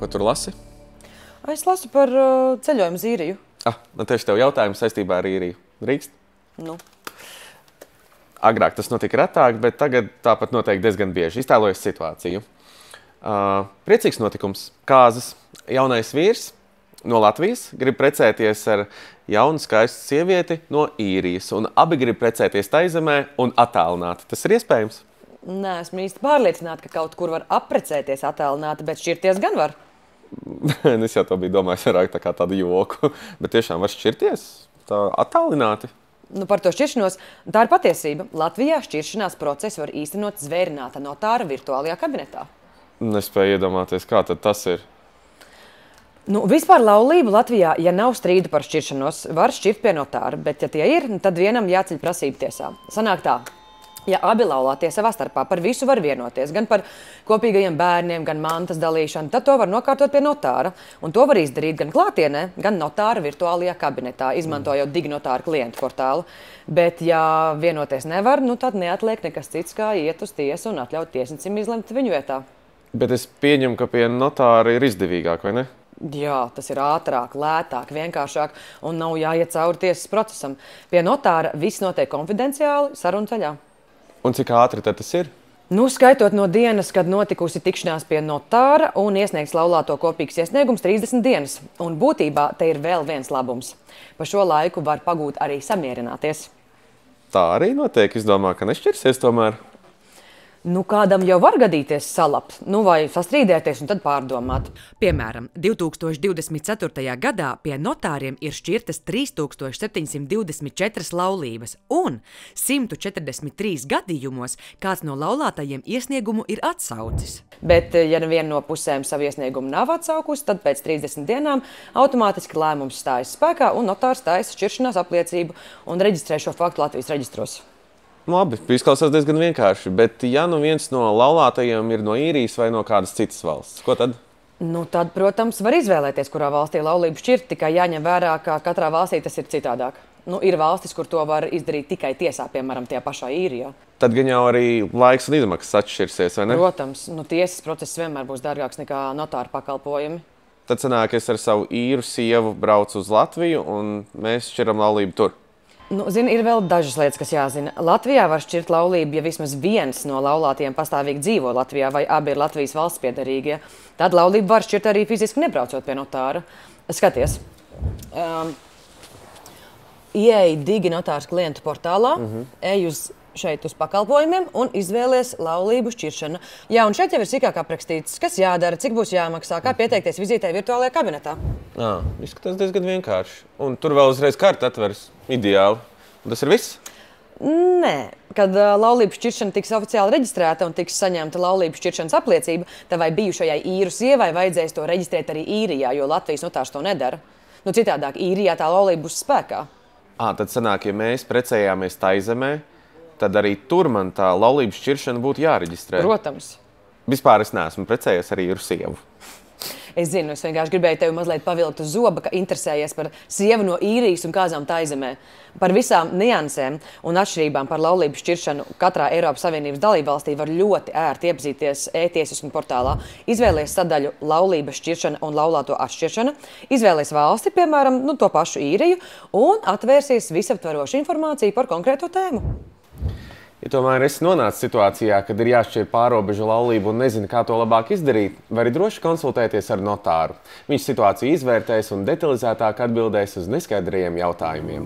Ko tur lasi? Es lasu par ceļojumu uz Īriju. Tieši tev jautājums saistībā ar Īriju. Drīkst? Nu. Agrāk tas notika retāk, bet tagad tāpat notiek diezgan bieži. Iztēlojies situāciju. Priecīgs notikums. Kāzas jaunais vīrs no Latvijas grib precēties ar jaunu skaistu sievieti no Īrijas. Un abi grib precēties taizemē un attālināti. Tas ir iespējams? Nē, esmu īsti pārliecināta, ka kaut kur var apprecēties attālināti, bet šķirties gan var. Es jau to biju domājis vairāk tā kā tādu joku. Bet tiešām var šķirties tā attālināti? Nu, par to šķiršanos, tā ir patiesība. Latvijā šķiršanās procesu var īstenot zvērināta notāra virtuālajā kabinetā. Nespēju iedomāties, kā tad tas ir. Nu, vispār laulību Latvijā, ja nav strīdu par šķiršanos, var šķirt pie notāra, bet ja tie ir, tad vienam jāceļ prasība tiesā. Sanāk tā. Ja abi laulātie savā starpā par visu var vienoties, gan par kopīgajiem bērniem, gan mantas dalīšanu, tad to var nokārtot pie notāra. Un to var izdarīt gan klātienē, gan notāra virtuālajā kabinetā, izmantojot Dignotāra klientu portālu. Bet, ja vienoties nevar, nu tad neatliek nekas cits, kā iet uz tiesu un atļaut tiesnesim izlemt viņu vietā. Bet es pieņemu, ka pie notāra ir izdevīgāk, vai ne? Jā, tas ir ātrāk, lētāk, vienkāršāk un nav jāiet cauri tiesas procesam. Pie notāra viss notiek konfidenciāli, sarunu ceļā. Un cik ātri tad tas ir? Nu, skaitot no dienas, kad notikusi tikšanās pie notāra un iesniegts laulāto kopīgs iesniegums 30 dienas. Un būtībā te ir vēl viens labums. Pa šo laiku var pagūt arī samierināties. Tā arī notiek. Es domāju, ka nešķirsies tomēr. Nu, kādam jau var gadīties salapt, nu vai sastrīdēties un tad pārdomāt. Piemēram, 2024. gadā pie notāriem ir šķirtas 3724 laulības, un 143 gadījumos kāds no laulātajiem iesniegumu ir atsaucis. Bet, ja neviena no pusēm savu iesniegumu nav atsaukusi, tad pēc 30 dienām automātiski lēmums stājas spēkā un notārs taisa šķiršanās apliecību un reģistrē šo faktu Latvijas reģistros. Labi, izklausās diezgan vienkārši, bet ja nu viens no laulātajiem ir no Īrijas vai no kādas citas valsts, ko tad? Nu, tad, protams, var izvēlēties, kurā valstī laulību šķirt, tikai jāņem vērā, ka katrā valstī tas ir citādāk. Nu, ir valstis, kur to var izdarīt tikai tiesā, piemēram, tajā pašā Īrijā. Tad gan jau arī laiks un izmaksas atšķirsies, vai ne? Protams, nu, tiesas process vienmēr būs dārgāks nekā notāra pakalpojumi. Tad sanāk, es ar savu īru sievu braucu uz Latviju un mēs šķiram laulību tur. Nu, zini, ir vēl dažas lietas, kas jāzina. Latvijā var šķirt laulību, ja vismaz viens no laulātajiem pastāvīgi dzīvo Latvijā vai abi ir Latvijas valsts piederīgie. Tad laulību var šķirt arī fiziski nebraucot pie notāra. Skaties, ieej Dignotāra klientu portālā, ej šeit uz pakalpojumiem un izvēlies laulību šķiršanu. Jā, un šeit jau ir sīkāk aprakstīts, kas jādara, cik būs jāmaksā, kā pieteikties vizītē virtuālajā kabinetā. Izskatās diezgan vienkārši. Un tur vēl uzreiz karta atveras. Ideāli. Un tas ir viss? Nē. Kad laulību šķiršana tiks oficiāli reģistrēta un tiks saņemta laulību šķiršanas apliecība, tavai bijušajai īru sievai vajadzēs to reģistrēt arī Īrijā, jo Latvijas notārs to nedara. Nu, citādāk, Īrijā tā laulība būs spēkā. Tad sanāk, ja mēs precējāmies taizemē, tad arī tur man tā laulību šķiršana būtu jāreģistrē. Protams. Vispār es neesmu precējies ar īru sievu. Es zinu, es vienkārši gribēju tevi mazliet pavilkt uz zoba, ka interesējies par sievu no Īrijas un kāzām taizemē. Par visām niansēm un atšķirībām par laulību šķiršanu katrā Eiropas Savienības dalībvalstī var ļoti ērti iepazīties e-tiesiskuma portālā. Izvēlies sadaļu laulības šķiršana un laulāto atšķiršana, izvēlies valsti, piemēram, to pašu Īriju, un atvērsies visaptveroša informācija par konkrēto tēmu. Ja tomēr esi nonācis situācijā, kad ir jāšķir pārobežu laulību un nezini, kā to labāk izdarīt, vari droši konsultēties ar notāru. Viņš situāciju izvērtēs un detalizētāk atbildēs uz neskaidrajiem jautājumiem.